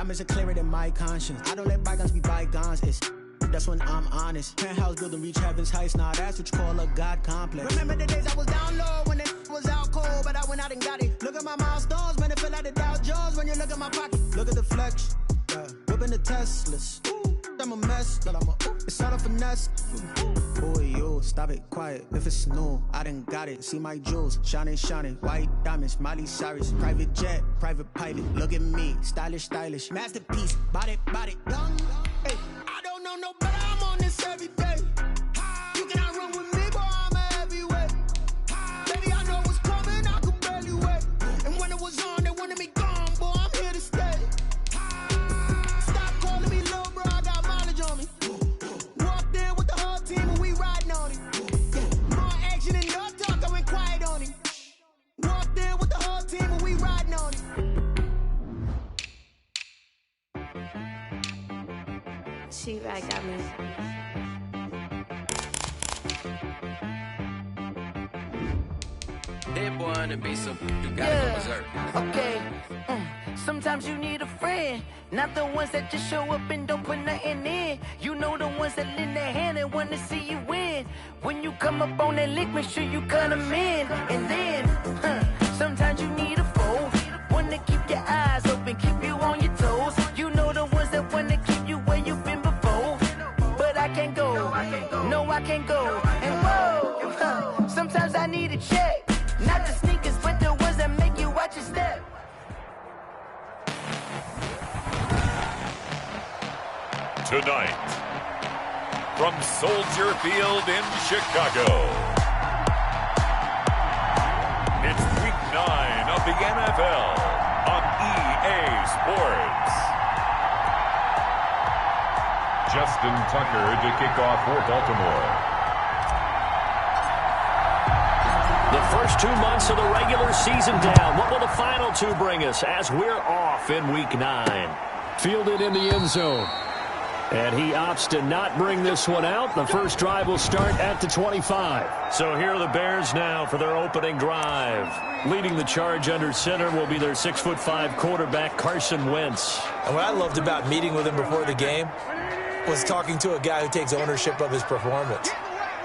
Diamonds are clearer than my conscience. I don't let bygones be bygones. That's when I'm honest. Penthouse building, reach heaven's heights. Nah, that's what you call a God complex. Remember the days I was down low when it was out cold, but I went out and got it. Look at my milestones, man, it feel like the Dow Jones when you look at my pocket. Look at the flex, yeah. Whipping the Teslas. I'm a mess, but it's all a finesse. Boy, you stop it, quiet. If it's new, I done got it. See my jewels, shining, shining. White diamonds, Miley Cyrus. Private jet, private pilot. Look at me, stylish, stylish. Masterpiece, body, young. Hey, I don't know no better. I'm on this every day. You cannot run with me, boy. I'm a heavyweight. Baby, I know what's coming. I could barely wait. And when it was on, they wanted me gone, boy. I'm here to stay. Stop calling me little bro. I got mileage on me. Walked in with the whole team and we riding on it. More action and no talk. I went quiet on it. Walked in with the whole team and we riding on it. She right got me. That boy on the beat, so you gotta go berserk. Okay. Sometimes you need a friend, not the ones that just show up and don't put nothing in. You know the ones that lend their hand and want to see you win. When you come up on that lick, make sure you cut them in. And then, sometimes you need a foe, one to keep your eyes open, keep you on your toes. You know the ones that want to keep you where you've been before. But I can't go, no I can't go. And whoa, sometimes I need a check, not the sneakers but the ones that make you watch your step. Tonight, from Soldier Field in Chicago, it's Week 9 of the NFL on EA Sports. Justin Tucker to kick off for Baltimore. The first 2 months of the regular season down. What will the final 2 bring us as we're off in Week 9? Fielded in the end zone. And he opts to not bring this one out. The first drive will start at the 25. So here are the Bears now for their opening drive. Leading the charge under center will be their 6'5" quarterback, Carson Wentz. And what I loved about meeting with him before the game was talking to a guy who takes ownership of his performance.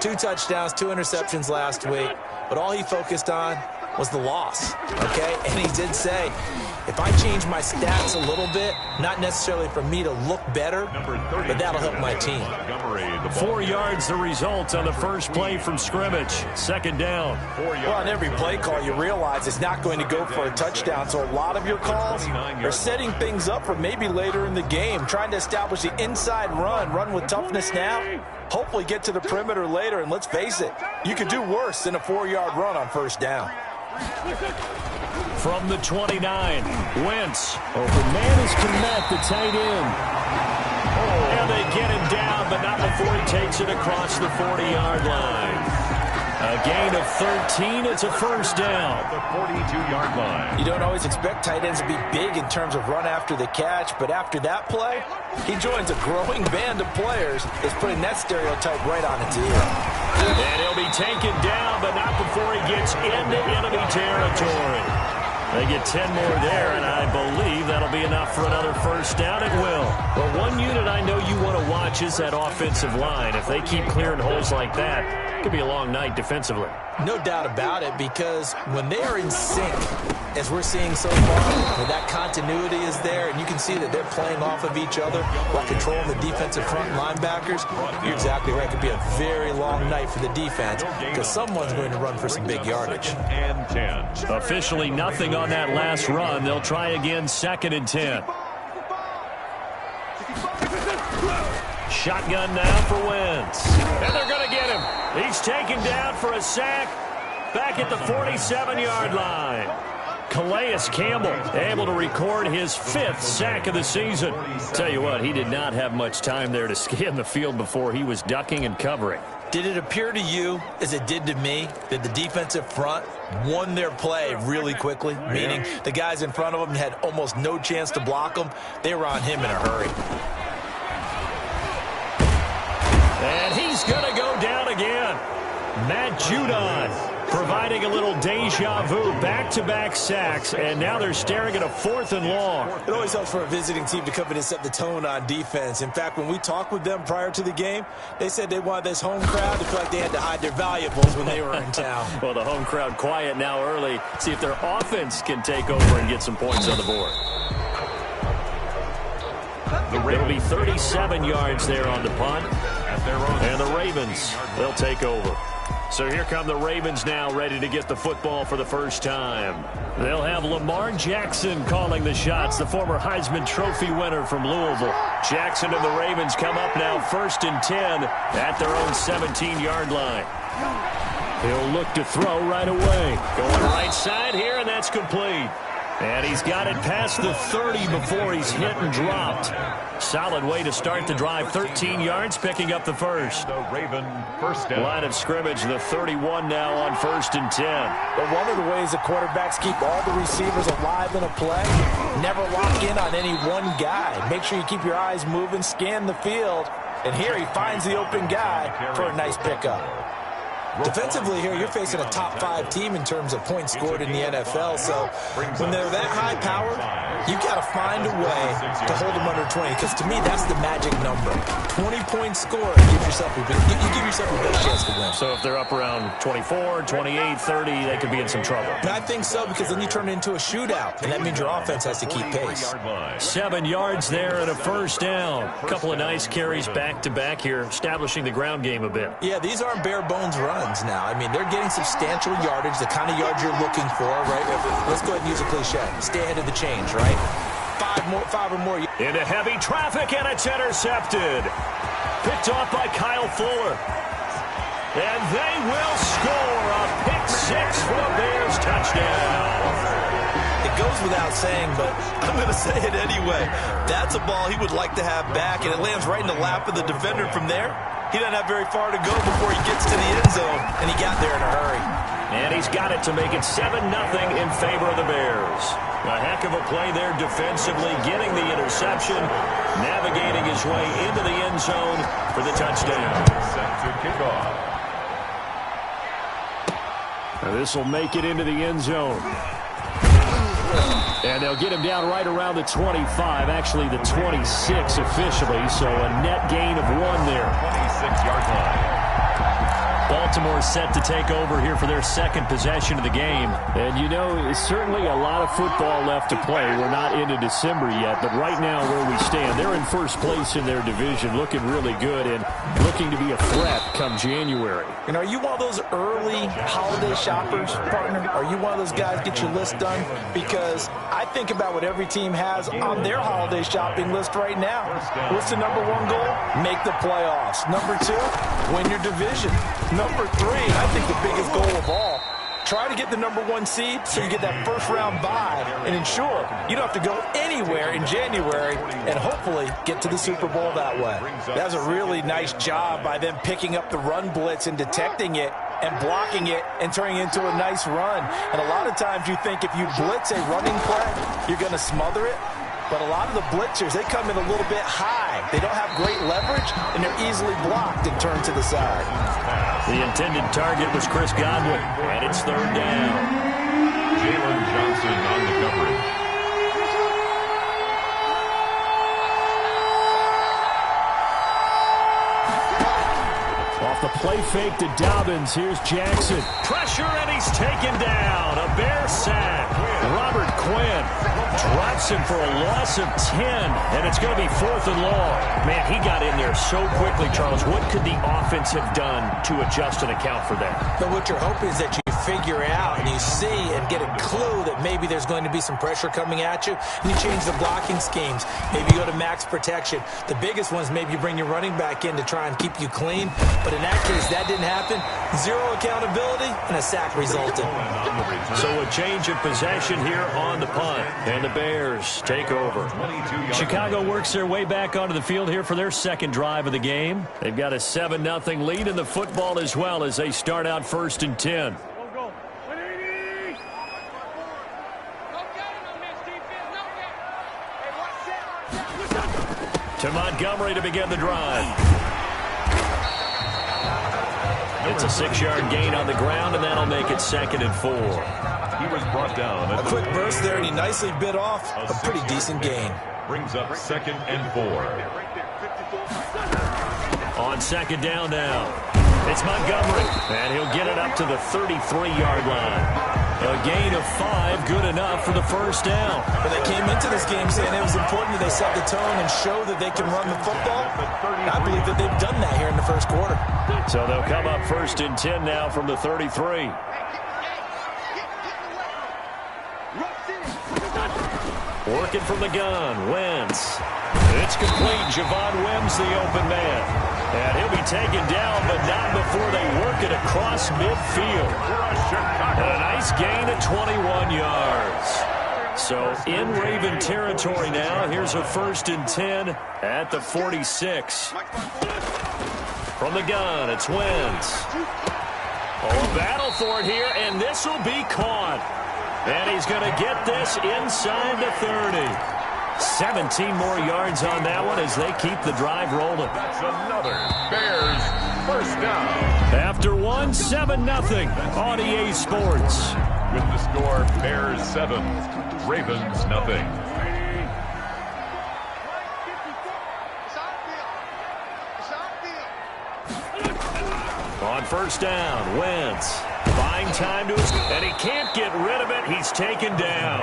2 touchdowns, 2 interceptions last week, but all he focused on was the loss, okay? And he did say, if I change my stats a little bit, not necessarily for me to look better, but that'll help my team. 4 yards the result on the first play from scrimmage. Second down. Well, on every play call, you realize it's not going to go for a touchdown, so a lot of your calls are setting things up for maybe later in the game, trying to establish the inside run with toughness now, hopefully get to the perimeter later, and let's face it, you could do worse than a 4-yard run on first down. From the 29, Wentz. Open man is Kmet, the tight end. And they get him down, but not before he takes it across the 40-yard line. A gain of 13. It's a first down. The 42-yard line. You don't always expect tight ends to be big in terms of run after the catch, but after that play, he joins a growing band of players that's putting that stereotype right on its ear. And he'll be taken down, but not before he gets into enemy territory. They get 10 more there, and I believe that'll be enough for another first down. It will. But one unit I know you want to watch is that offensive line. If they keep clearing holes like that, it could be a long night defensively. No doubt about it, because when they are in sync, as we're seeing so far, where that continuity is there, and you can see that they're playing off of each other while controlling the defensive front linebackers, you're exactly right. It could be a very long night for the defense, because someone's going to run for some big yardage. And 10. Officially nothing on that last run. They'll try again, 2nd and 10. Shotgun now for Wentz. And they're going to get him. He's taken down for a sack back at the 47-yard line. Calais Campbell able to record his 5th sack of the season. Tell you what, he did not have much time there to scan the field before he was ducking and covering. Did it appear to you, as it did to me, that the defensive front won their play really quickly? Meaning the guys in front of them had almost no chance to block him. They were on him in a hurry. And he's going to go down again. Matt Judon Providing a little deja vu, back-to-back sacks, and now they're staring at a 4th and long. It always helps for a visiting team to come in and set the tone on defense. In fact, when we talked with them prior to the game, they said they wanted this home crowd to feel like they had to hide their valuables when they were in town. Well, the home crowd quiet now early. See if their offense can take over and get some points on the board. It'll be 37 yards there on the punt. And the Ravens, they'll take over. So here come the Ravens now, ready to get the football for the first time. They'll have Lamar Jackson calling the shots, the former Heisman Trophy winner from Louisville. Jackson and the Ravens come up now 1st and 10 at their own 17-yard line. He'll look to throw right away. Going right side here, and that's complete. And he's got it past the 30 before he's hit and dropped. Solid way to start the drive. 13 yards, picking up the first. The Raven first down. Line of scrimmage, the 31 now on 1st and 10. But one of the ways the quarterbacks keep all the receivers alive in a play, never lock in on any one guy. Make sure you keep your eyes moving, scan the field. And here he finds the open guy for a nice pickup. Defensively here, you're facing a top 5 team in terms of points scored in the NFL. So when they're that high powered, you've got to find a way to hold them under 20. Because to me, that's the magic number. 20 points scored, you give yourself your best chance to win. So if they're up around 24, 28, 30, they could be in some trouble. And I think so, because then you turn it into a shootout. And that means your offense has to keep pace. 7 yards there and a first down. A couple of nice carries back-to-back here, establishing the ground game a bit. Yeah, these aren't bare-bones runs now. I mean, they're getting substantial yardage, the kind of yards you're looking for, right? Let's go ahead and use a cliche. Stay ahead of the change, right? Five or more. Into heavy traffic, and it's intercepted. Picked off by Kyle Fuller. And they will score a pick 6 for the Bears touchdown. It goes without saying, but I'm going to say it anyway. That's a ball he would like to have back, and it lands right in the lap of the defender from there. He doesn't have very far to go before he gets to the end zone, and he got there in a hurry. And he's got it to make it 7-0 in favor of the Bears. A heck of a play there defensively, getting the interception, navigating his way into the end zone for the touchdown. Set to kick off. This will make it into the end zone. And they'll get him down right around the 25, actually the 26 officially, so a net gain of 1 there. 26-yard line. Baltimore set to take over here for their second possession of the game. And, you know, it's certainly a lot of football left to play. We're not into December yet, but right now where we stand, they're in first place in their division, looking really good and looking to be a threat come January. And are you one of those early holiday shoppers, partner? Are you one of those guys get your list done? Because I think about what every team has on their holiday shopping list right now. What's the number 1 goal? Make the playoffs. Number 2, win your division. Number 3, I think the biggest goal of all, try to get the number 1 seed so you get that first-round bye and ensure you don't have to go anywhere in January and hopefully get to the Super Bowl that way. That's a really nice job by them picking up the run blitz and detecting it and blocking it and turning it into a nice run. And a lot of times you think if you blitz a running play, you're going to smother it. But a lot of the blitzers, they come in a little bit high. They don't have great leverage, and they're easily blocked and turned to the side. The intended target was Chris Godwin, and it's 3rd down. Jalen Johnson on the coverage. Off the play fake to Dobbins, here's Jackson. Pressure, and he's taken down. A Bear sack. Robert Quinn drops him for a loss of 10, and it's going to be 4th and long. Man, he got in there so quickly, Charles. What could the offense have done to adjust and account for that? But what you're hoping is that you figure out and you see and get a clue that maybe there's going to be some pressure coming at you, and you change the blocking schemes. Maybe you go to max protection. The biggest one is maybe you bring your running back in to try and keep you clean. But in that case, that didn't happen. 0 accountability, and a sack resulted. So a change of possession here on the punt, and the Bears take over. Chicago works their way back onto the field here for their second drive of the game. They've got a 7-0 lead in the football as well as they start out 1st and 10. To Montgomery to begin the drive. It's a 6-yard gain on the ground, and that'll make it 2nd and 4. He was brought down. A quick burst there, and he nicely bit off a pretty decent gain. Brings up 2nd and 4. On 2nd down now, it's Montgomery, and he'll get it up to the 33-yard line. A gain of 5, good enough for the first down. But they came into this game saying it was important that they set the tone and show that they can run the football. I believe that they've done that here in the first quarter. So they'll come up 1st and 10 now from the 33. Working from the gun, Wentz. It's complete. Javon Wims, the open man. And he'll be taken down, but not before they work it across midfield. And a nice gain of 21 yards. So in Raven territory now. Here's a 1st and 10 at the 46. From the gun, it's Wentz. Oh, a battle for it here, and this will be caught. And he's going to get this inside the 30. 17 more yards on that one as they keep the drive rolling. That's another Bears first down. After one, 7-0 on EA Sports. With the score, Bears 7, Ravens nothing. On 1st down, Wentz. Buying time to his, and he can't get rid of it. He's taken down.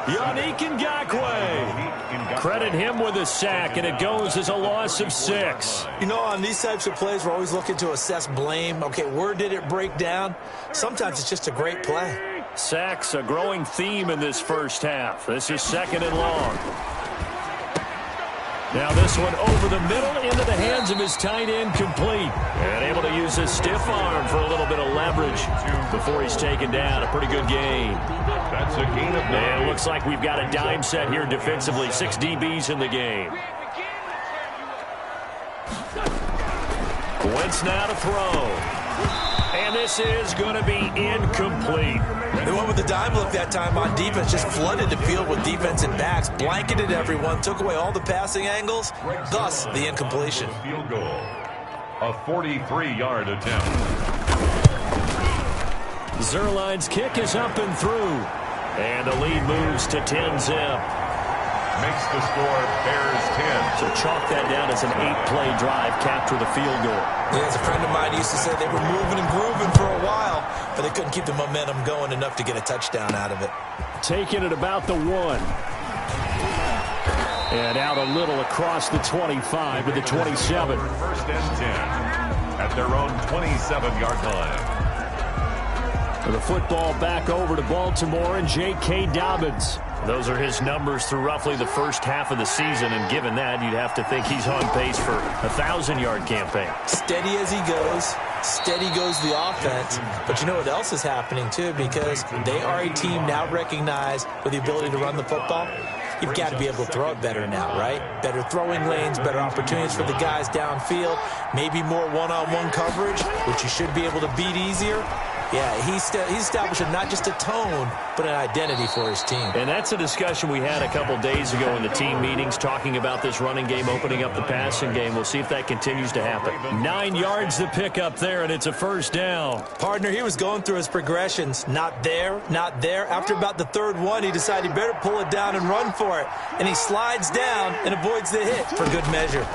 Yannick Ngakoue. Credit him with a sack, and it goes as a loss of 6. You know, on these types of plays, we're always looking to assess blame. Okay, where did it break down? Sometimes it's just a great play. Sacks, a growing theme in this first half. This is 2nd and long. Now this one over the middle into the hands of his tight end, complete. And able to use his stiff arm for a little bit of leverage before he's taken down. A pretty good gain. That's a gain of 9. And it looks like we've got a dime set here defensively. 6 DBs in the game. Wentz now to throw. And this is going to be incomplete. They went with the dime look that time on defense, just flooded the field with defensive backs, blanketed everyone, took away all the passing angles, thus the incompletion. Field goal. A 43-yard attempt. Zerline's kick is up and through. And the lead moves to 10-zip. Makes the score Bears 10. So chalk that down as an 8-play drive, capture the field goal. Yeah, as a friend of mine used to say, they were moving and grooving for a while, but they couldn't keep the momentum going enough to get a touchdown out of it. Taking it about the 1. And out a little across the 25 to the 27. 1st and 10 at their own 27-yard line. The football back over to Baltimore and J.K. Dobbins. Those are his numbers through roughly the first half of the season, and given that, you'd have to think he's on pace for a 1,000-yard campaign. Steady as he goes, steady goes the offense. But you know what else is happening, too, because they are a team now recognized with the ability to run the football. You've got to be able to throw it better now, right? Better throwing lanes, better opportunities for the guys downfield, maybe more one-on-one coverage, which you should be able to beat easier. Yeah, he's establishing not just a tone, but an identity for his team. And that's a discussion we had a couple days ago in the team meetings, talking about this running game, opening up the passing game. We'll see if that continues to happen. 9 yards to pick up there, and it's a 1st down. Partner, he was going through his progressions. Not there, not there. After about the 3rd one, he decided he better pull it down and run for it. And he slides down and avoids the hit for good measure.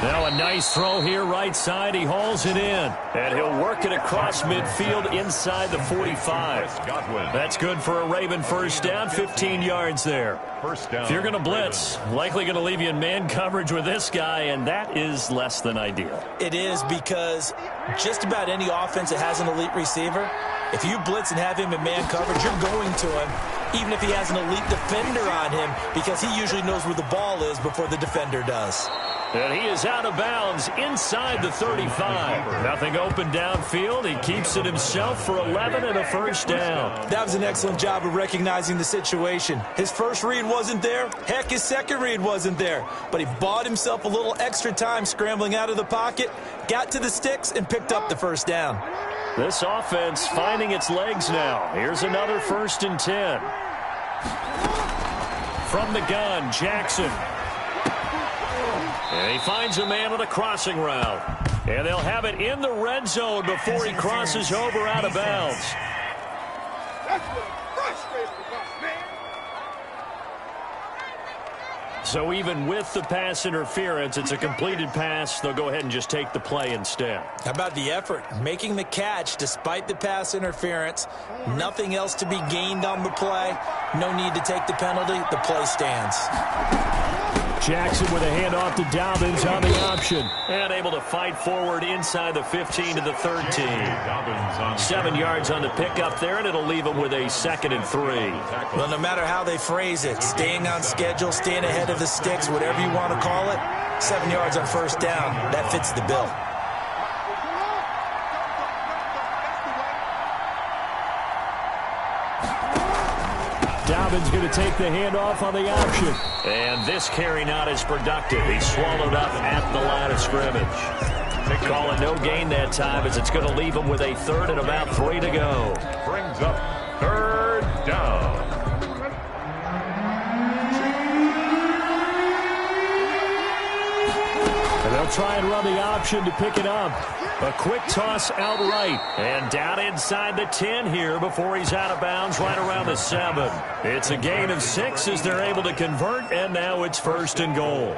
Now a nice throw here, right side. He hauls it in. And he'll work it across midfield inside the 45. That's good for a Raven first down, 15 yards there. First down. If you're going to blitz, likely going to leave you in man coverage with this guy, and that is less than ideal. It is, because just about any offense that has an elite receiver, if you blitz and have him in man coverage, you're going to him, even if he has an elite defender on him, because he usually knows where the ball is before the defender does. And he is out of bounds inside the 35. Nothing open downfield. He keeps it himself for 11 and a 1st down. That was an excellent job of recognizing the situation. His first read wasn't there. Heck, his second read wasn't there. But he bought himself a little extra time scrambling out of the pocket, got to the sticks, and picked up the 1st down. This offense finding its legs now. Here's another 1st and 10. From the gun, Jackson. And he finds a man on a crossing route. And they'll have it in the red zone before he crosses over out of bounds. That's what I'm frustrated about, man. So even with the pass interference, it's a completed pass. They'll go ahead and just take the play instead. How about the effort? Making the catch despite the pass interference. Nothing else to be gained on the play. No need to take the penalty. The play stands. Jackson with a handoff to Dobbins on the option. And able to fight forward inside the 15 to the 13. 7 yards on the pickup there, and it'll leave them with a 2nd and 3. Well, no matter how they phrase it, staying on schedule, staying ahead of the sticks, whatever you want to call it, 7 yards on first down, that fits the bill. Dobbins going to take the handoff on the option. And this carry not as productive. He's swallowed up at the line of scrimmage. They call it no gain that time as it's going to leave him with a 3rd and about 3 to go. Brings up 3rd down. And they'll try and run the option to pick it up. A quick toss outright. And down inside the 10 here before he's out of bounds right around the 7. It's a gain of 6 as they're able to convert, and now it's 1st and goal.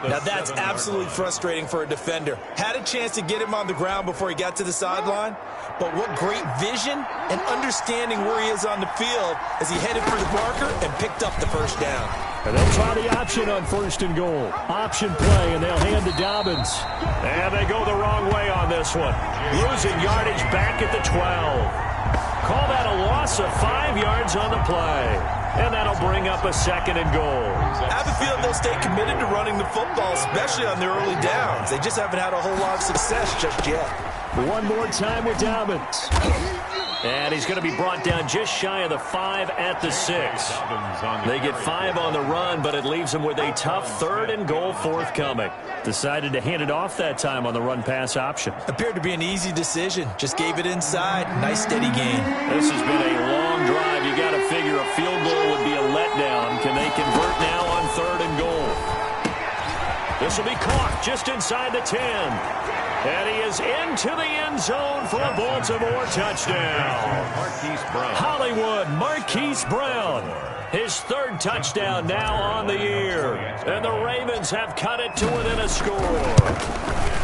Now that's absolutely frustrating for a defender. Had a chance to get him on the ground before he got to the sideline, but what great vision and understanding where he is on the field as he headed for the marker and picked up the first down. And they'll try the option on 1st and goal. Option play, and they'll hand to Dobbins. And they go the wrong way on this one. Losing yardage back at the 12. Call that a loss of 5 yards on the play. And that'll bring up a 2nd and goal. I have a feeling they'll stay committed to running the football, especially on their early downs. They just haven't had a whole lot of success just yet. One more time with Dobbins. And he's going to be brought down just shy of the 5 at the 6. They get 5 on the run, but it leaves them with a tough 3rd and goal forthcoming. Decided to hand it off that time on the run-pass option. Appeared to be an easy decision. Just gave it inside. Nice steady gain. This has been a long drive. You got to figure a field goal would be a letdown. Can they convert now on 3rd and goal? This will be caught just inside the 10. And he is into the end zone for a Baltimore touchdown. Hollywood Marquise Brown. His 3rd touchdown now on the year. And the Ravens have cut it to within a score.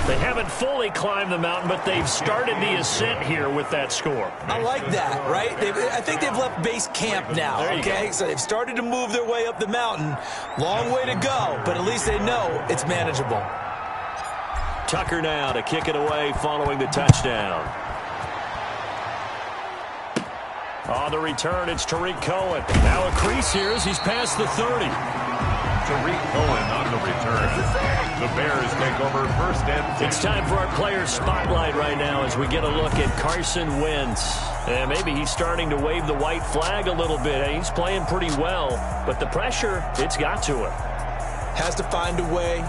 They haven't fully climbed the mountain, but they've started the ascent here with that score. I like that, right? I think they've left base camp now, okay? So they've started to move their way up the mountain. Long way to go, but at least they know it's manageable. Tucker now to kick it away following the touchdown. On the return, it's Tariq Cohen. Now a crease here as he's past the 30. Tariq Cohen on the return. The Bears take over 1st and 10. It's time for our player spotlight right now as we get a look at Carson Wentz. And maybe he's starting to wave the white flag a little bit. He's playing pretty well, but the pressure, it's got to him. Has to find a way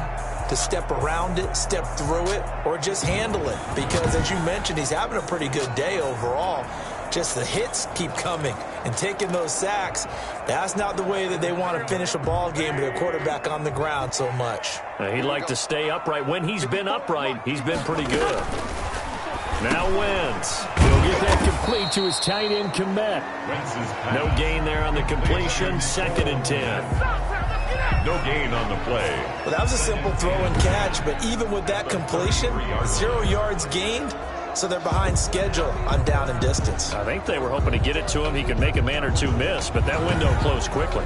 to step around it, step through it, or just handle it. Because, as you mentioned, he's having a pretty good day overall. Just the hits keep coming and taking those sacks. That's not the way that they want to finish a ball game with a quarterback on the ground so much. He'd like to stay upright. When he's been upright, he's been pretty good. Now Wentz. He'll get that complete to his tight end, Komet. No gain there on the completion. 2nd and 10. No gain on the play. Well, that was a simple throw and catch, but even with that completion, 0 yards gained, so they're behind schedule on down and distance. I think they were hoping to get it to him. He could make a man or two miss, but that window closed quickly.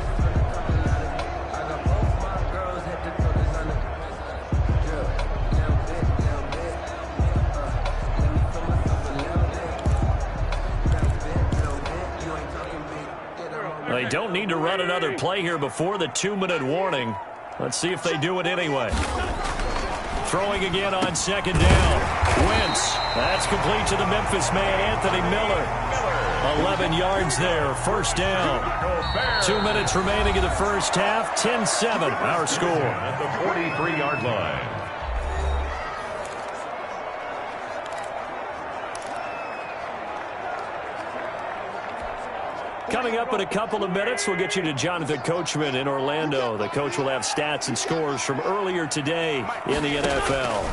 They don't need to run another play here before the 2-minute warning. Let's see if they do it anyway. Throwing again on 2nd down. Wentz. That's complete to the Memphis man, Anthony Miller. 11 yards there. 1st down. 2 minutes remaining in the first half. 10-7, our score. At the 43-yard line. Coming up in a couple of minutes, we'll get you to Jonathan Coachman in Orlando. The coach will have stats and scores from earlier today in the NFL.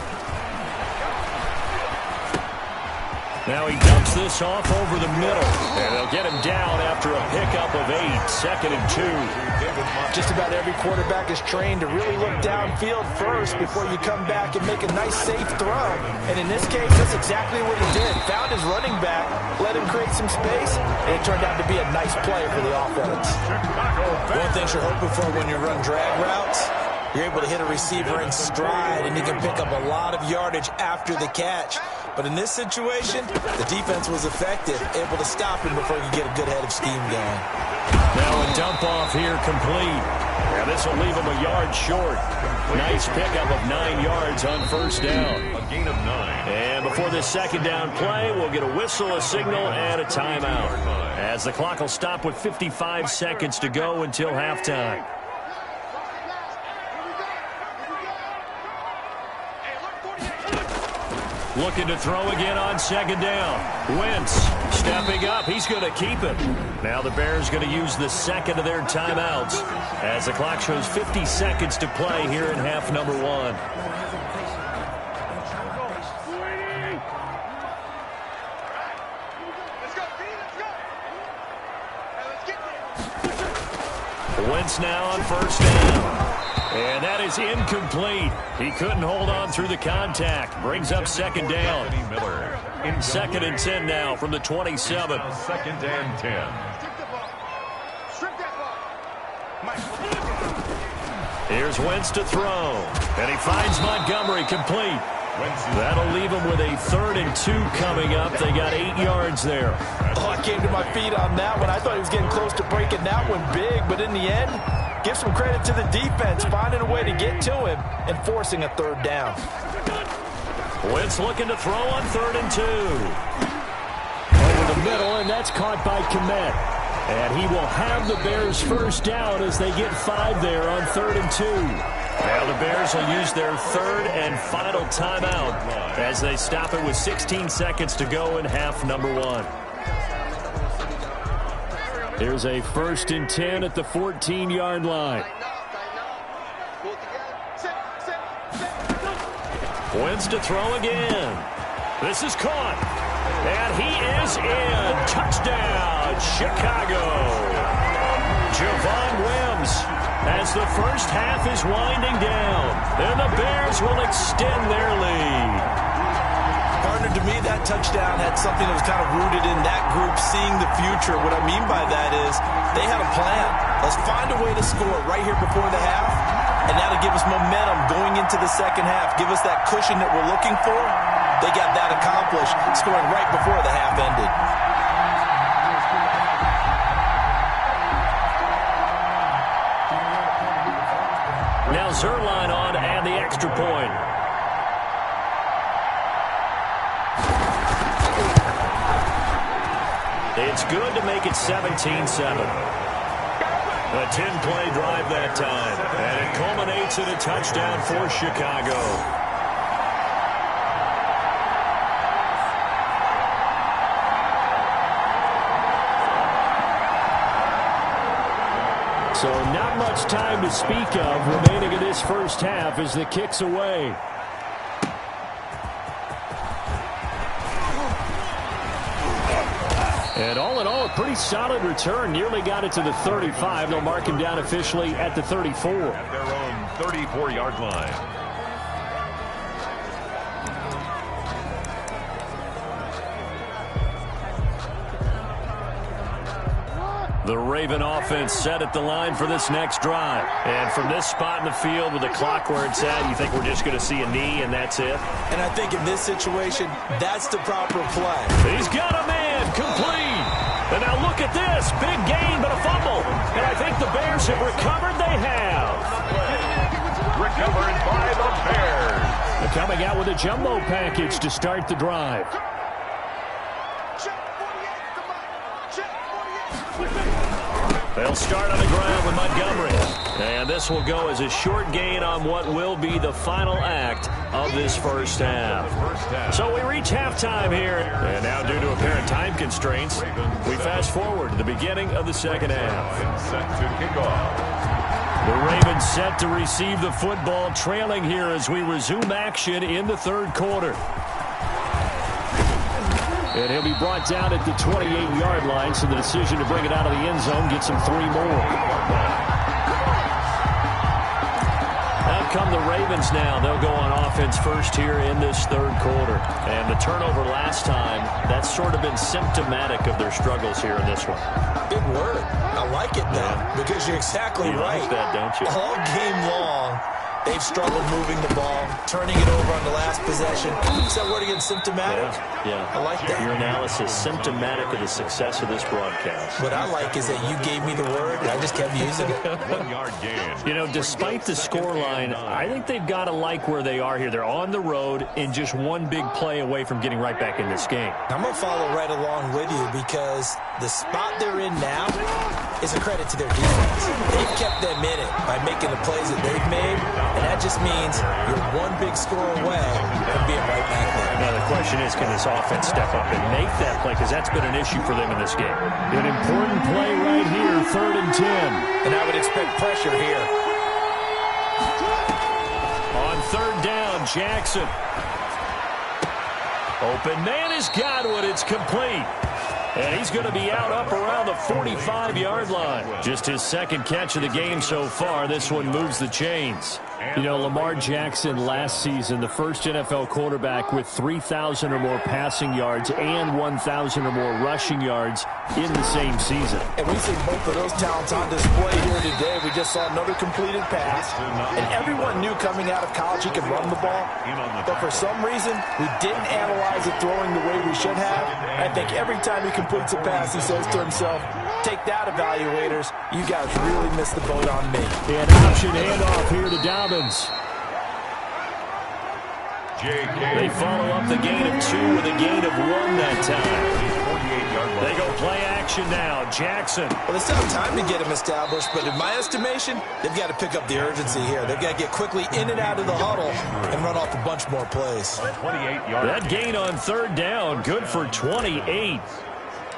Now he dumps this off over the middle, and they'll get him down after a pickup of 8, 2nd and 2. Just about every quarterback is trained to really look downfield first before you come back and make a nice, safe throw. And in this case, that's exactly what he did. Found his running back, let him create some space, and it turned out to be a nice play for the offense. One thing you're hoping for when you run drag routes, you're able to hit a receiver in stride, and you can pick up a lot of yardage after the catch. But in this situation, the defense was effective, able to stop him before you get a good head of steam going. Now a dump off here complete. Now this will leave him a yard short. Nice pickup of 9 yards on first down. A gain of 9. And before this second down play, we'll get a whistle, a signal, and a timeout, as the clock will stop with 55 seconds to go until halftime. Looking to throw again on second down. Wentz stepping up. He's going to keep it. Now the Bears going to use the second of their timeouts as the clock shows 50 seconds to play here in half number 1. Wentz now on first down. And that is incomplete. He couldn't hold on through the contact. Brings up second down. 2nd and 10 now from the 27. 2nd and 10. Here's Wentz to throw. And he finds Montgomery complete. That'll leave him with a 3rd and 2 coming up. They got 8 yards there. Oh, I came to my feet on that one. I thought he was getting close to breaking that one big, but in the end, give some credit to the defense, finding a way to get to him and forcing a 3rd down. Wentz looking to throw on 3rd and 2. Over the middle, and that's caught by Kmet. And he will have the Bears first down as they get 5 there on 3rd and 2. Now the Bears will use their 3rd and final timeout as they stop it with 16 seconds to go in half number 1. Here's a 1st and 10 at the 14-yard line. Wentz to throw again. This is caught. And he is in. Touchdown, Chicago. Javon Wims, as the first half is winding down, and the Bears will extend their lead. Partner, to me, that touchdown had something that was kind of rooted in that group seeing the future. What I mean by that is they had a plan. Let's find a way to score right here before the half, and that'll give us momentum going into the second half, give us that cushion that we're looking for. They got that accomplished, scoring right before the half ended. Now Zerline on and the extra point. It's good to make it 17-7. A 10-play drive that time, and it culminates in a touchdown for Chicago. So not much time to speak of remaining in this first half as the kick's away. And all in all, a pretty solid return. Nearly got it to the 35. They'll mark him down officially at the 34. At their own 34-yard line. The Raven offense set at the line for this next drive. And from this spot in the field with the clock where it's at, you think we're just going to see a knee and that's it? And I think in this situation, that's the proper play. He's got a man complete. And now look at this. Big gain, but a fumble. And I think the Bears have recovered. They have. Recovered by the Bears. They're coming out with a jumbo package to start the drive. They'll start on the ground with Montgomery. And this will go as a short gain on what will be the final act of this first half. So we reach halftime here. And now, due to apparent time constraints, we fast forward to the beginning of the second half. Set to kick off. The Ravens set to receive the football, trailing here as we resume action in the third quarter. And he'll be brought down at the 28-yard line, so the decision to bring it out of the end zone gets him 3 more. Out come the Ravens now. They'll go on offense first here in this third quarter. And the turnover last time, that's sort of been symptomatic of their struggles here in this one. Big word. I like it, though, because you're exactly right. You like that, don't you? All game long, they've struggled moving the ball, turning it over on the last possession. Is that word again, symptomatic? Yeah. I like that. Your analysis, symptomatic of the success of this broadcast. What I like is that you gave me the word, and I just kept using it. 1 yard gain. You know, despite the scoreline, I think they've got to like where they are here. They're on the road and just one big play away from getting right back in this game. I'm going to follow right along with you because the spot they're in now is a credit to their defense. They've kept them in it by making the plays that they've made, and that just means you're one big score away from being right back there. Now, the question is, can this offense step up and make that play? Because that's been an issue for them in this game. An important play right here, 3rd and 10. And I would expect pressure here. On 3rd down, Jackson. Open man is Godwin. It's complete. And he's going to be out up around the 45-yard line. Just his second catch of the game so far. This one moves the chains. You know, Lamar Jackson last season, the first NFL quarterback with 3,000 or more passing yards and 1,000 or more rushing yards in the same season. And we see both of those talents on display here today. We just saw another completed pass. And everyone knew coming out of college he could run the ball. But for some reason, we didn't analyze it throwing the way we should have. I think every time he completes a pass, he says to himself, take that, evaluators. You guys really missed the boat on me. An option handoff here to Dobbins. They follow up the gain of 2 with a gain of 1 that time. They go play action now. Jackson. Well, they still have time to get him established, but in my estimation, they've got to pick up the urgency here. They've got to get quickly in and out of the huddle and run off a bunch more plays. That gain on 3rd down, good for 28.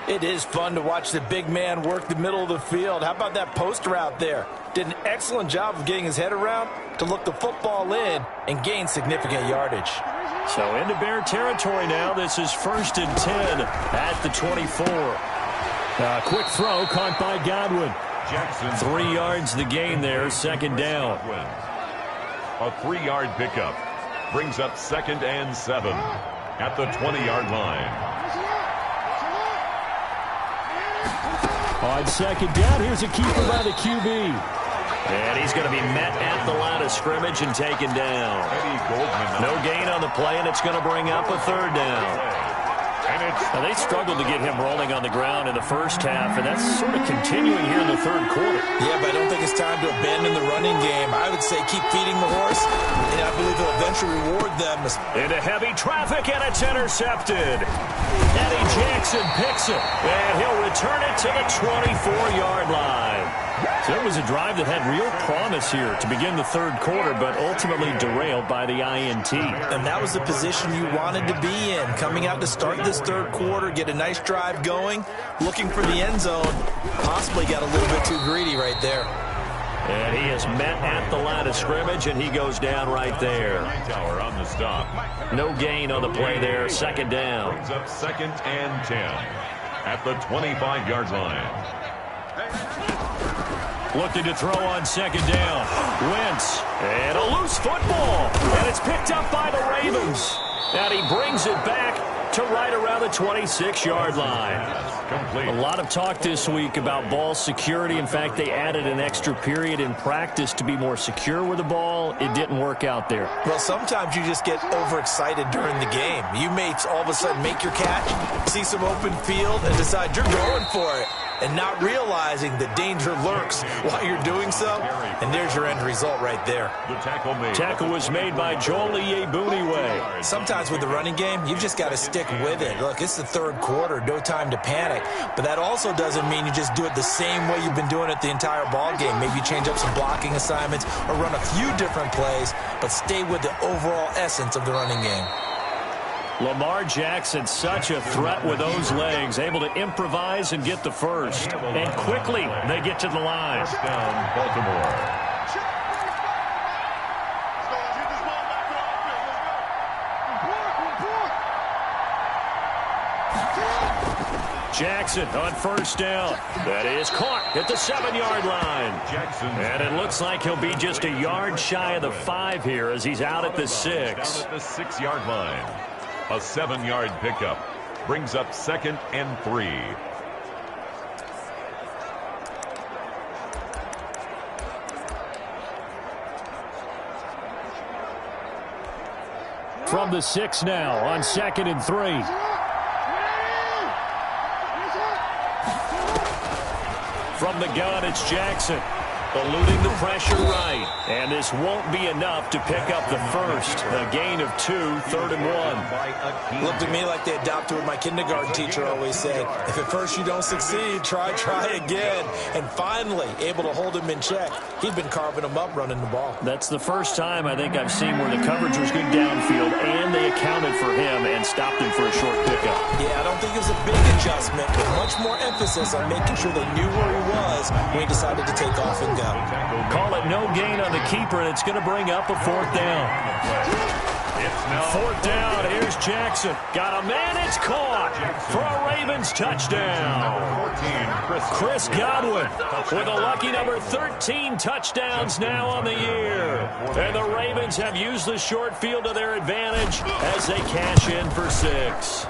It is fun to watch the big man work the middle of the field. How about that post route there? Did an excellent job of getting his head around to look the football in and gain significant yardage. So into Bear territory now. This is 1st and 10 at the 24. Quick throw caught by Godwin. Jackson. 3 yards the gain there, 2nd down. A 3-yard pickup brings up 2nd and 7 at the 20-yard line. On 2nd down, here's a keeper by the QB. And he's going to be met at the line of scrimmage and taken down. No gain on the play, and it's going to bring up a 3rd down. Now, they struggled to get him rolling on the ground in the first half, and that's sort of continuing here in the 3rd quarter. Yeah, but I don't think it's time to abandon the running game. I would say keep feeding the horse, and I believe he'll eventually reward them. Into heavy traffic, and it's intercepted. Eddie Jackson picks it, and he'll return it to the 24-yard line. So it was a drive that had real promise here to begin the 3rd quarter, but ultimately derailed by the INT. And that was the position you wanted to be in, coming out to start this 3rd quarter, get a nice drive going, looking for the end zone. Possibly got a little bit too greedy right there. And he is met at the line of scrimmage, and he goes down right there. Tower on the stop. No gain on the play there, 2nd down. Brings up 2nd and 10 at the 25-yard line. Looking to throw on 2nd down. Wentz. And a loose football. And it's picked up by the Ravens. And he brings it back to right around the 26-yard line. Complete. A lot of talk this week about ball security. In fact, they added an extra period in practice to be more secure with the ball. It didn't work out there. Well, sometimes you just get overexcited during the game. You may all of a sudden make your catch, see some open field, and decide you're going for it, and not realizing the danger lurks while you're doing so. And there's your end result right there. The tackle made. Tackle was made by Joel Iyiegbuniwe. Sometimes with the running game, you've just got to stick stick with it. Look, it's the third quarter, no time to panic. But that also doesn't mean you just do it the same way you've been doing it the entire ball game. Maybe change up some blocking assignments or run a few different plays, but stay with the overall essence of the running game. Lamar Jackson, such a threat with those legs, able to improvise and get the first. And quickly, they get to the line. First down, Baltimore. Jackson on first down. That is caught at the 7-yard line. Jackson. And it looks like he'll be just a yard shy of the 5 here as he's out at the 6. Down at the 6-yard line. A 7-yard pickup brings up 2nd and 3. From the 6 now on 2nd and 3. From the gun, it's Jackson. Eluding the pressure right. And this won't be enough to pick up the first. A gain of 2, 3rd and 1. Looked to me like they adopted what my kindergarten teacher always said. If at first you don't succeed, try again. And finally, able to hold him in check. He'd been carving him up running the ball. That's the first time I think I've seen where the coverage was good downfield and they accounted for him and stopped him for a short pickup. Yeah, I don't think it was a big adjustment, but much more emphasis on making sure they knew where he was when he decided to take off and go. Call it no gain on the keeper, and it's going to bring up a 4th down. 4th down, here's Jackson. Got a man, it's caught for a Ravens touchdown. Chris Godwin with a lucky number 13 touchdowns now on the year. And the Ravens have used the short field to their advantage as they cash in for 6.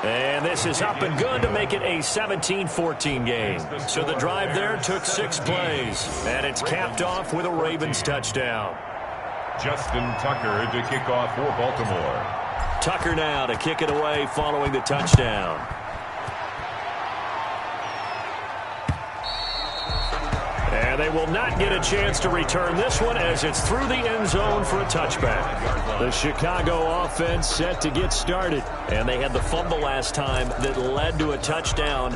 And this is up and good to make it a 17-14 game. So the drive there took 6 plays. And it's capped off with a Ravens touchdown. Justin Tucker to kick off for Baltimore. Tucker now to kick it away following the touchdown. And they will not get a chance to return this one as it's through the end zone for a touchback. The Chicago offense set to get started. And they had the fumble last time that led to a touchdown.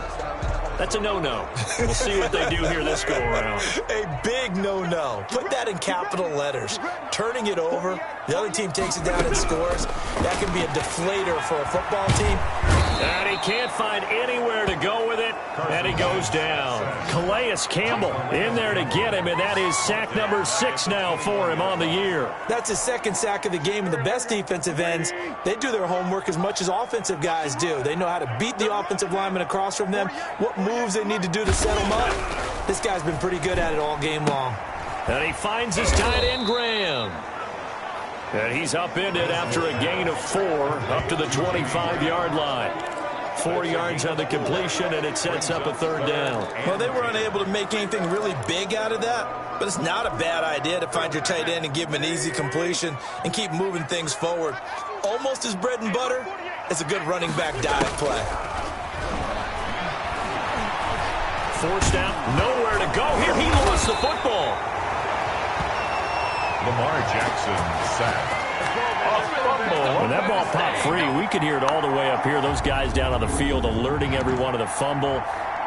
That's a no-no. We'll see what they do here this go-around. A big no-no. Put that in capital letters. Turning it over, the other team takes it down and scores. That can be a deflator for a football team. And he can't find anywhere to go with it, and he goes down. Calais Campbell in there to get him, and that is sack number 6 now for him on the year. That's his 2nd sack of the game, and the best defensive ends, they do their homework as much as offensive guys do. They know how to beat the offensive lineman across from them, what moves they need to do to set them up. This guy's been pretty good at it all game long. And he finds his tight end, Graham. And he's upended after a gain of 4 up to the 25-yard line. 4 yards on the completion, and it sets up a 3rd down. Well, they were unable to make anything really big out of that, but it's not a bad idea to find your tight end and give him an easy completion and keep moving things forward. Almost as bread and butter as a good running back dive play. Forced out, nowhere to go here. He lost the football. Lamar Jackson sacked. When that ball popped free, we could hear it all the way up here. Those guys down on the field alerting everyone of the fumble.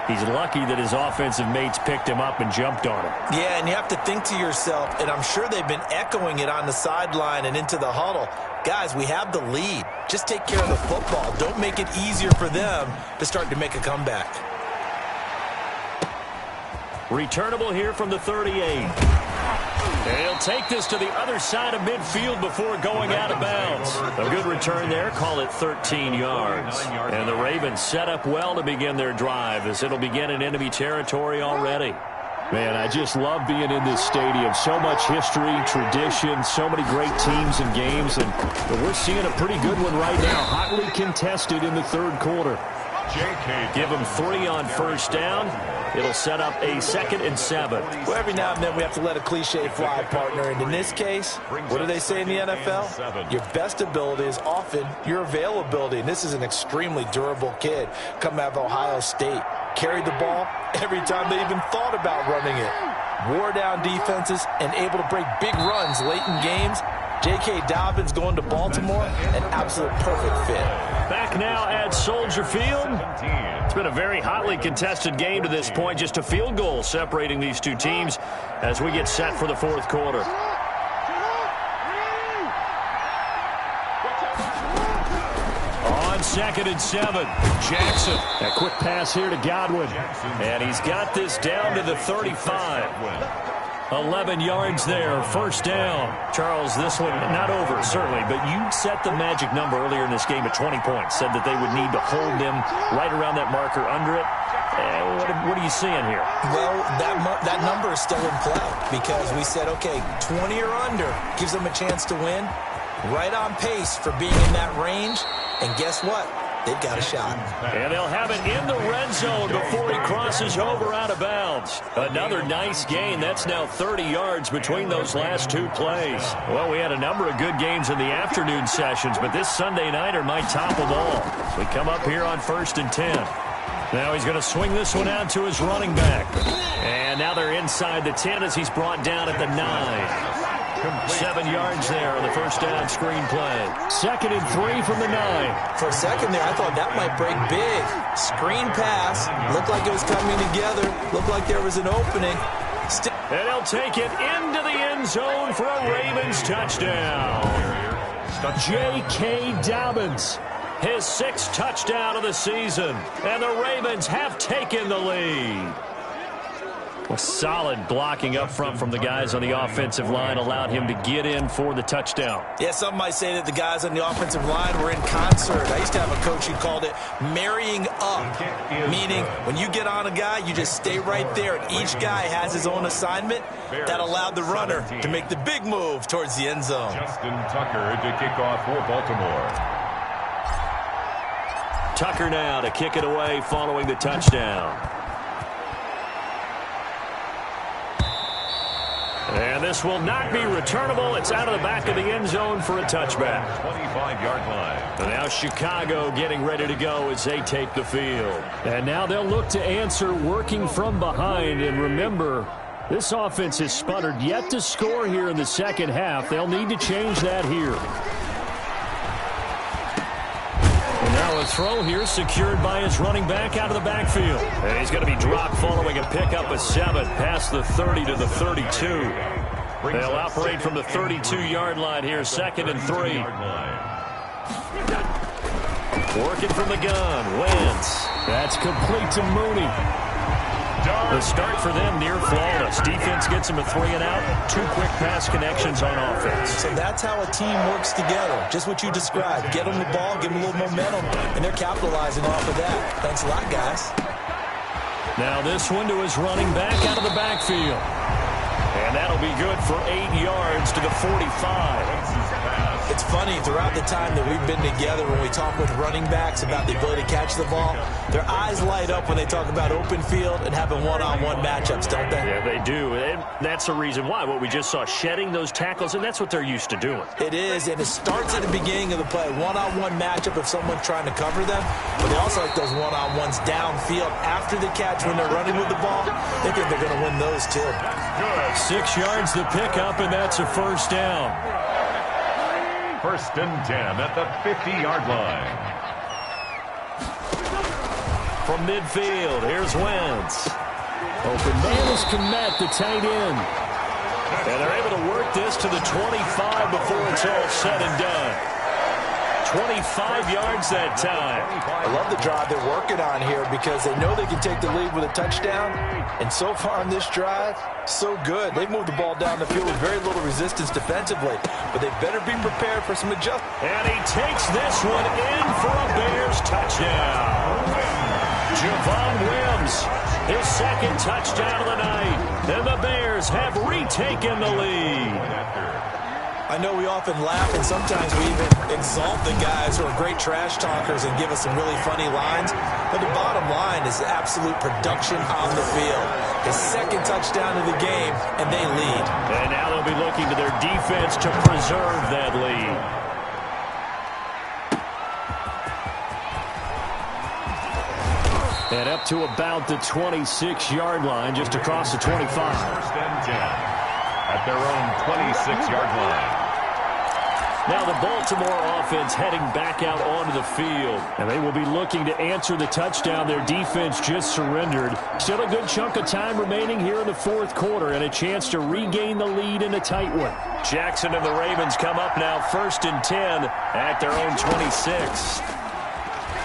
He's lucky that his offensive mates picked him up and jumped on him. Yeah, and you have to think to yourself, and I'm sure they've been echoing it on the sideline and into the huddle. Guys, we have the lead. Just take care of the football. Don't make it easier for them to start to make a comeback. Returnable here from the 38. And he'll take this to the other side of midfield before going out of bounds. A good return there. Call it 13 yards. And the Ravens set up well to begin their drive as it'll begin in enemy territory already. Man, I just love being in this stadium. So much history, tradition, so many great teams and games. And we're seeing a pretty good one right now. Hotly contested in the 3rd quarter. Give him 3 on first down. It'll set up a 2nd and 7. Well, every now and then we have to let a cliche fly, partner. And in this case, what do they say in the NFL? Your best ability is often your availability. And this is an extremely durable kid coming out of Ohio State. Carried the ball every time they even thought about running it. Wore down defenses and able to break big runs late in games. J.K. Dobbins going to Baltimore, an absolute perfect fit. Back now at Soldier Field. It's been a very hotly contested game to this point. Just a field goal separating these two teams as we get set for the fourth quarter. On 2nd and 7, Jackson. A quick pass here to Godwin. And he's got this down to the 35. 11 yards there, first down. Charles, this one not over, certainly, but you set the magic number earlier in this game at 20 points. Said that they would need to hold them right around that marker under it. What are you seeing here? Well, that number is still in play because we said, okay, 20 or under gives them a chance to win. Right on pace for being in that range. And guess what? They've got a shot. And they'll have it in the red zone before he crosses over out of bounds. Another nice gain. That's now 30 yards between those last two plays. Well, we had a number of good games in the afternoon sessions, but this Sunday nighter might top them all. We come up here on 1st and 10. Now he's going to swing this one out to his running back. And now they're inside the 10 as he's brought down at the 9. 7 yards there on the first down screen play. 2nd and 3 from the 9. For a second there, I thought that might break big. Screen pass. Looked like it was coming together. Looked like there was an opening. And he'll take it into the end zone for a Ravens touchdown. J.K. Dobbins, his 6th touchdown of the season. And the Ravens have taken the lead. A solid blocking up front from the guys on the offensive line allowed him to get in for the touchdown. Yeah, some might say that the guys on the offensive line were in concert. I used to have a coach who called it marrying up, meaning when you get on a guy, you just stay right there. And each guy has his own assignment that allowed the runner to make the big move towards the end zone. Justin Tucker to kick off for Baltimore. Tucker now to kick it away following the touchdown. And this will not be returnable. It's out of the back of the end zone for a touchback. 25-yard line. And now Chicago getting ready to go as they take the field. And now they'll look to answer working from behind. And remember, this offense has sputtered yet to score here in the second half. They'll need to change that here. Now a throw here secured by his running back out of the backfield. And he's going to be dropped following a pickup of 7 past the 30 to the 32. They'll operate from the 32-yard line here, 2nd and 3. Working from the gun, Wentz. That's complete to Mooney. The start for them near flawless. Defense gets them a 3 and out. 2 quick pass connections on offense. So that's how a team works together. Just what you described. Get them the ball, give them a little momentum, and they're capitalizing off of that. Thanks a lot, guys. Now this one to his running back out of the backfield. And that'll be good for 8 yards to the 45. It's funny, throughout the time that we've been together, when we talk with running backs about the ability to catch the ball, their eyes light up when they talk about open field and having one-on-one matchups, don't they? Yeah, they do. And that's the reason why. What we just saw, shedding those tackles, and that's what they're used to doing. It is, and it starts at the beginning of the play. One-on-one matchup if someone's trying to cover them, but they also like those one-on-ones downfield after the catch when they're running with the ball. They think they're going to win those, too. Good. 6 yards to pick up, and that's a first down. 1st and 10 at the 50-yard line. From midfield, here's Wentz. Open man is Kmet, the tight end. And they're able to work this to the 25 before it's all said and done. 25 yards that time. I love the drive they're working on here because they know they can take the lead with a touchdown. And so far on this drive, so good. They've moved the ball down the field with very little resistance defensively. But they better be prepared for some adjustments. And he takes this one in for a Bears touchdown. Javon Wims, his 2nd touchdown of the night. And the Bears have retaken the lead. I know we often laugh, and sometimes we even exalt the guys who are great trash talkers and give us some really funny lines. But the bottom line is absolute production on the field. His 2nd touchdown of the game, and they lead. And now they'll be looking to their defense to preserve that lead. And up to about the 26-yard line, just across the 25. 1st and 10 at their own 26-yard line. Now the Baltimore offense heading back out onto the field. And they will be looking to answer the touchdown their defense just surrendered. Still a good chunk of time remaining here in the fourth quarter and a chance to regain the lead in a tight one. Jackson and the Ravens come up now 1st and 10 at their own 26.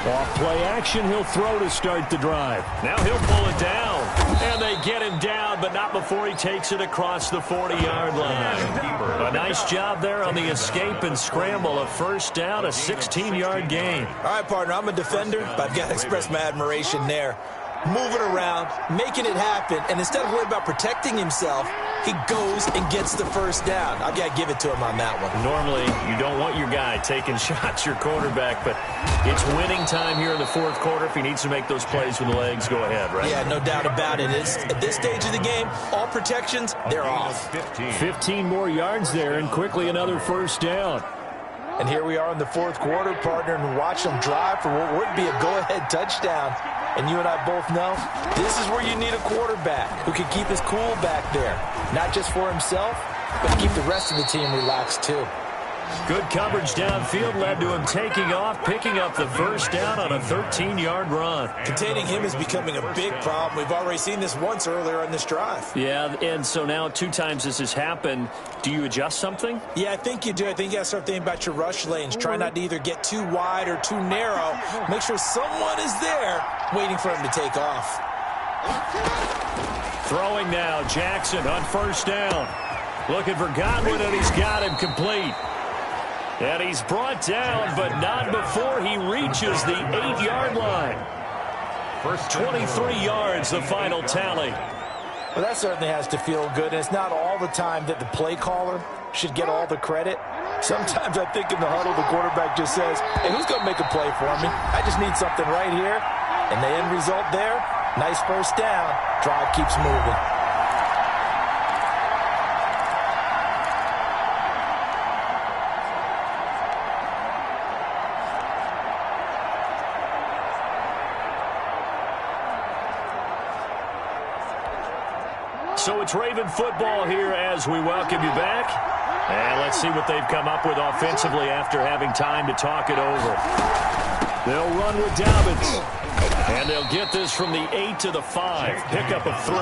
Off play action, he'll throw to start the drive. Now he'll pull it down. And they get him down, but not before he takes it across the 40-yard line. A nice job there on the escape and scramble. A first down, a 16-yard gain. All right, partner, I'm a defender, but I've got to express my admiration there. Moving around, making it happen, and instead of worrying about protecting himself, he goes and gets the first down. I've got to give it to him on that one. Normally, you don't want your guy taking shots, your quarterback, but it's winning time here in the fourth quarter. If he needs to make those plays with the legs, go ahead, right? Yeah, no doubt about it. At this stage of the game, all protections, they're off. 15 more yards there, and quickly another first down. And here we are in the fourth quarter, partner, and watch them drive for what would be a go-ahead touchdown. And you and I both know this is where you need a quarterback who can keep his cool back there. Not just for himself, but keep the rest of the team relaxed too. Good coverage downfield led to him taking off, picking up the first down on a 13-yard run. Containing him is becoming a big problem. We've already seen this once earlier in this drive. Yeah, and so now 2 times this has happened. Do you adjust something? Yeah, I think you do. I think you got to start thinking about your rush lanes. Try not to either get too wide or too narrow. Make sure someone is there waiting for him to take off. Throwing now, Jackson on first down. Looking for Godwin, and he's got him complete. And he's brought down, but not before he reaches the 8-yard line. First 23 yards, the final tally. Well, that certainly has to feel good. And it's not all the time that the play caller should get all the credit. Sometimes I think in the huddle, the quarterback just says, hey, who's going to make a play for me? I just need something right here. And the end result there, nice first down. Drive keeps moving. So it's Raven football here as we welcome you back. And let's see what they've come up with offensively after having time to talk it over. They'll run with Dobbins. And they'll get this from the 8 to the 5. Pickup of 3.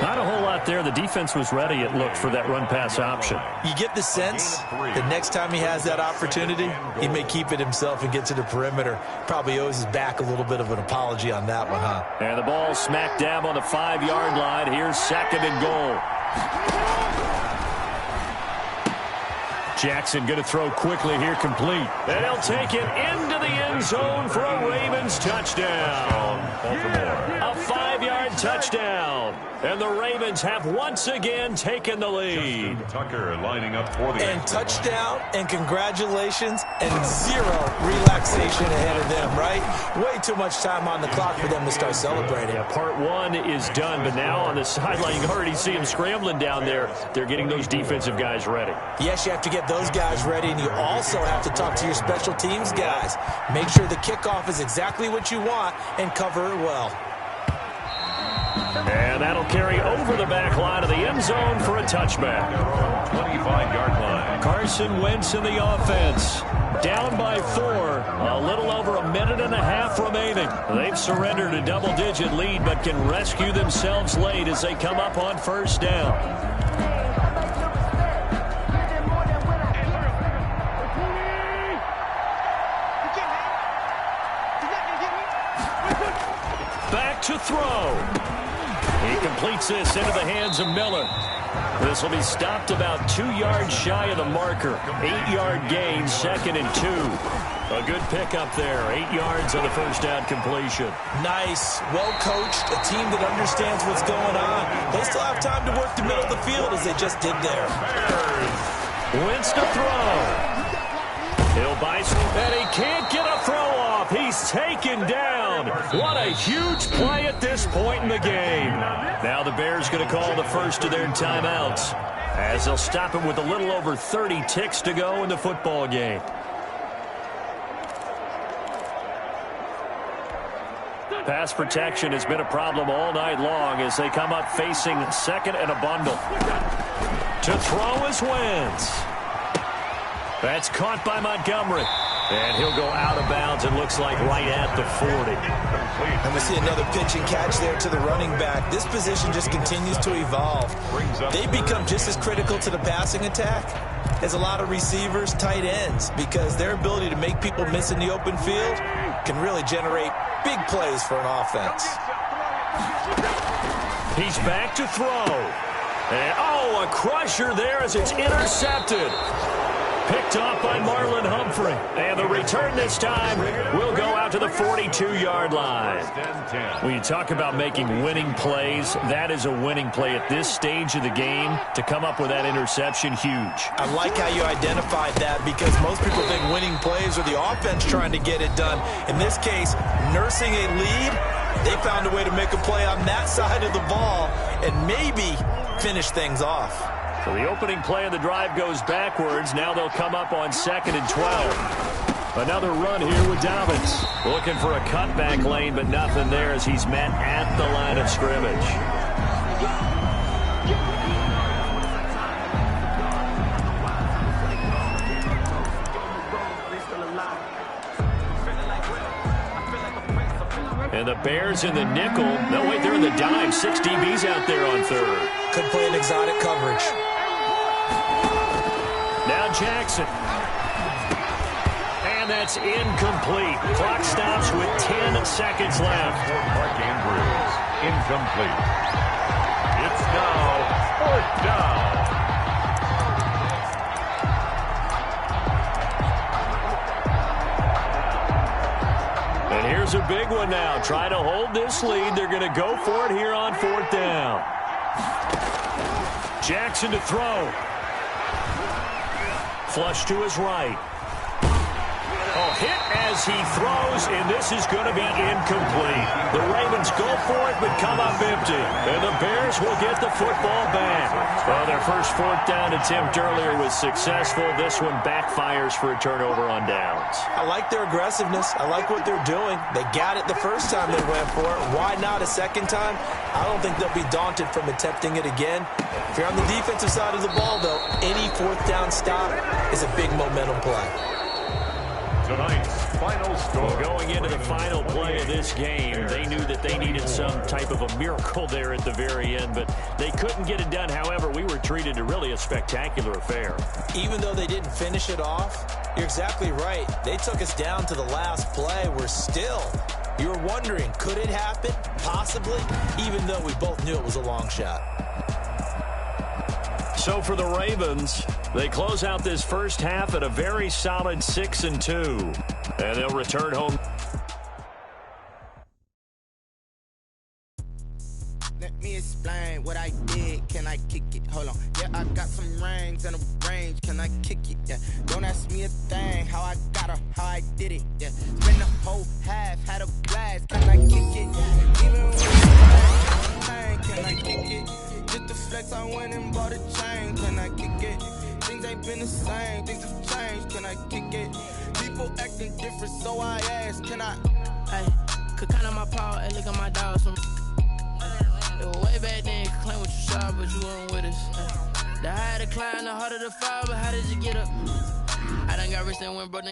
Not a whole lot there. The defense was ready, it looked, for that run-pass option. You get the sense that next time he has that opportunity, he may keep it himself and get to the perimeter. Probably owes his back a little bit of an apology on that one, huh? And the ball smack dab on the 5-yard line. Here's 2nd and goal. Jackson going to throw quickly here, complete. And he'll take it into the end zone for a Ravens touchdown. A 5-yard touchdown. And the Ravens have once again taken the lead. Tucker lining up for the and touchdown and congratulations and 0 relaxation ahead of them, right? Way too much time on the clock for them to start celebrating. Yeah, part 1 is done, but now on the sideline, you can already see them scrambling down there. They're getting those defensive guys ready. Yes, you have to get those guys ready, and you also have to talk to your special teams guys. Make sure the kickoff is exactly what you want and cover it well. And that'll carry over the back line of the end zone for a touchback. 25-yard line. Carson Wentz in the offense. Down by 4. A little over a minute and a half remaining. They've surrendered a double-digit lead, but can rescue themselves late as they come up on first down. Back to throw. He completes this into the hands of Miller. This will be stopped about 2 yards shy of the marker. 8-yard gain, 2nd and 2. A good pickup there. 8 yards on the first down completion. Nice. Well coached. A team that understands what's going on. They still have time to work the middle of the field as they just did there. Wentz to throw. He'll buy, and he can't get a throw off. He's taken down. What a huge play at this point in the game. Now the Bears going to call the first of their timeouts as they'll stop him with a little over 30 ticks to go in the football game. Pass protection has been a problem all night long as they come up facing 2nd and a bundle. To throw is Wentz. That's caught by Montgomery. And he'll go out of bounds, it looks like, right at the 40. And we see another pitch and catch there to the running back. This position just continues to evolve. They become just as critical to the passing attack as a lot of receivers, tight ends, because their ability to make people miss in the open field can really generate big plays for an offense. He's back to throw. And, oh, a crusher there as it's intercepted. Picked off by Marlon Humphrey. And the return this time will go out to the 42-yard line. When you talk about making winning plays, that is a winning play at this stage of the game. To come up with that interception, huge. I like how you identified that, because most people think winning plays are the offense trying to get it done. In this case, nursing a lead, they found a way to make a play on that side of the ball and maybe finish things off. So the opening play of the drive goes backwards. Now they'll come up on 2nd and 12. Another run here with Dobbins. Looking for a cutback lane, but nothing there as he's met at the line of scrimmage. And the Bears in the nickel. No, wait, they're in the dime. 6 DBs out there on third. Could play an exotic coverage. Now Jackson. And that's incomplete. Clock stops with 10 seconds left. Mark Andrews, incomplete. It's now 4th down. And here's a big one now. Try to hold this lead. They're going to go for it here on 4th down. Jackson to throw. Flush to his right. Oh, hit as he throws, and this is going to be incomplete. The Ravens go for it, but come up empty. And the Bears will get the football back. Well, their first 4th down attempt earlier was successful. This one backfires for a turnover on downs. I like their aggressiveness. I like what they're doing. They got it the first time they went for it. Why not a second time? I don't think they'll be daunted from attempting it again. If you're on the defensive side of the ball, though, any 4th down stop is a big momentum play. Tonight's final score. Well, going into the final play of this game, they knew that they needed some type of a miracle there at the very end, but they couldn't get it done. However, we were treated to really a spectacular affair. Even though they didn't finish it off, you're exactly right. They took us down to the last play. You were wondering, could it happen? Possibly, even though we both knew it was a long shot. So for the Ravens, they close out this first half at a very solid 6-2. And they'll return home. Let me explain what I did. Can I kick it? Hold on. Yeah, I got some rings and a range. Can I kick it? Yeah. Don't ask me a thing. How I got her, how I did it. Yeah. Spend the whole half, had a blast. Can I kick it? Even when it's can I kick it? Just the flex, I went and bought a chain. Can I kick it? Things ain't been the same. Things have changed. Can I kick it? People acting different, so I ask. Can I? Hey, could count on my power and look at my dogs from. It was way back then, you could claim what you saw, but you weren't with us. The higher the climb, the harder the fall, but how did you get up? I done got rich and went broke.